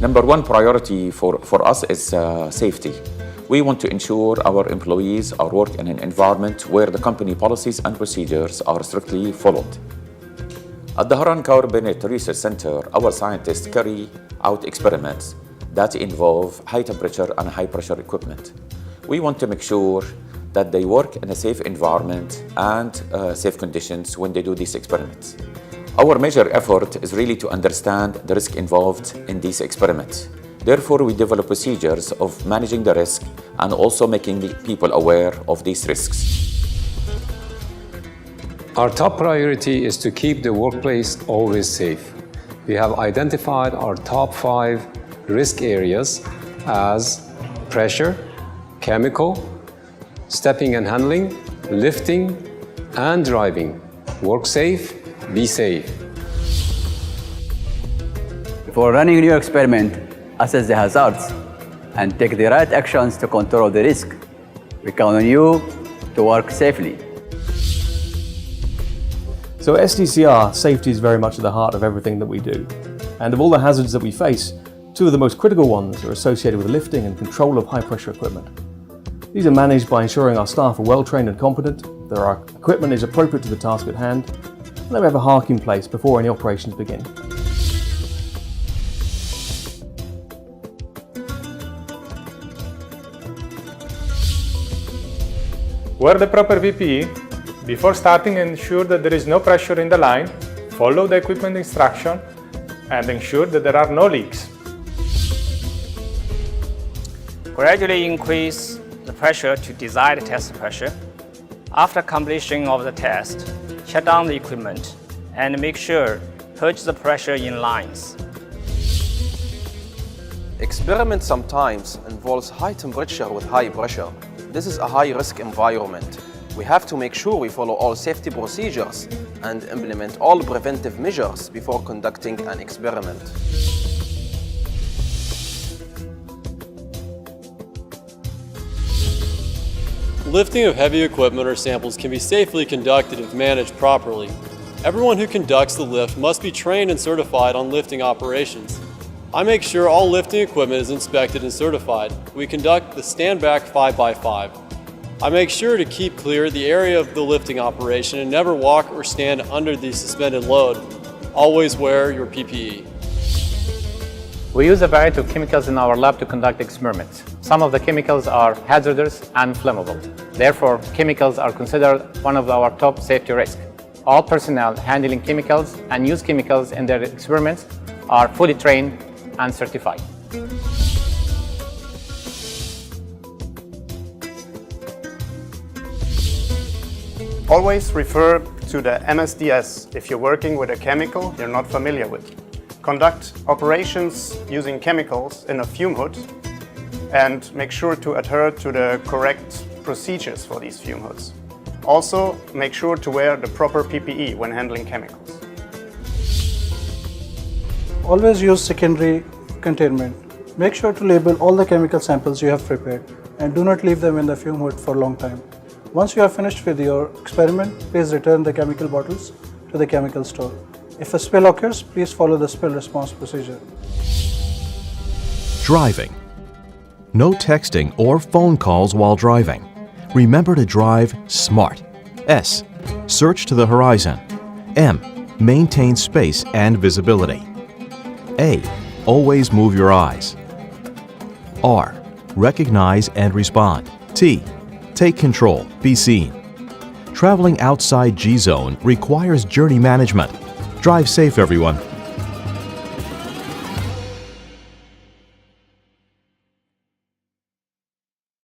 Number one priority for us is safety. We want to ensure our employees are work in an environment where the company policies and procedures are strictly followed. At the Dhahran Carbonate Research Center, our scientists carry out experiments that involve high temperature and high pressure equipment. We want to make sure that they work in a safe environment and safe conditions when they do these experiments. Our major effort is really to understand the risk involved in these experiments. Therefore, we develop procedures of managing the risk and also making the people aware of these risks. Our top priority is to keep the workplace always safe. We have identified our top 5 risk areas as pressure, chemical, stepping and handling, lifting, and driving. Work safe, be safe. Before running a new experiment, assess the hazards and take the right actions to control the risk. We count on you to work safely. So SDCR, safety is very much at the heart of everything that we do. And of all the hazards that we face, 2 of the most critical ones are associated with lifting and control of high pressure equipment. These are managed by ensuring our staff are well trained and competent, that our equipment is appropriate to the task at hand, and that we have a hark in place before any operations begin. Wear the proper PPE. Before starting, ensure that there is no pressure in the line, follow the equipment instruction, and ensure that there are no leaks. Gradually increase the pressure to desired test pressure. After completion of the test, shut down the equipment and make sure purge the pressure in lines. Experiment sometimes involves high temperature with high pressure. This is a high-risk environment. We have to make sure we follow all safety procedures and implement all preventive measures before conducting an experiment. Lifting of heavy equipment or samples can be safely conducted if managed properly. Everyone who conducts the lift must be trained and certified on lifting operations. I make sure all lifting equipment is inspected and certified. We conduct the stand-back 5x5. I make sure to keep clear the area of the lifting operation and never walk or stand under the suspended load. Always wear your PPE. We use a variety of chemicals in our lab to conduct experiments. Some of the chemicals are hazardous and flammable. Therefore, chemicals are considered one of our top safety risks. All personnel handling chemicals and use chemicals in their experiments are fully trained and certified. Always refer to the MSDS if you're working with a chemical you're not familiar with. Conduct operations using chemicals in a fume hood and make sure to adhere to the correct procedures for these fume hoods. Also, make sure to wear the proper PPE when handling chemicals. Always use secondary containment. Make sure to label all the chemical samples you have prepared and do not leave them in the fume hood for a long time. Once you are finished with your experiment, please return the chemical bottles to the chemical store. If a spill occurs, please follow the spill response procedure. Driving. No texting or phone calls while driving. Remember to drive smart. S. Search to the horizon. M. Maintain space and visibility. A. Always move your eyes. R. recognize and respond. T, take control, be seen. Traveling outside G-Zone requires journey management. Drive safe, everyone.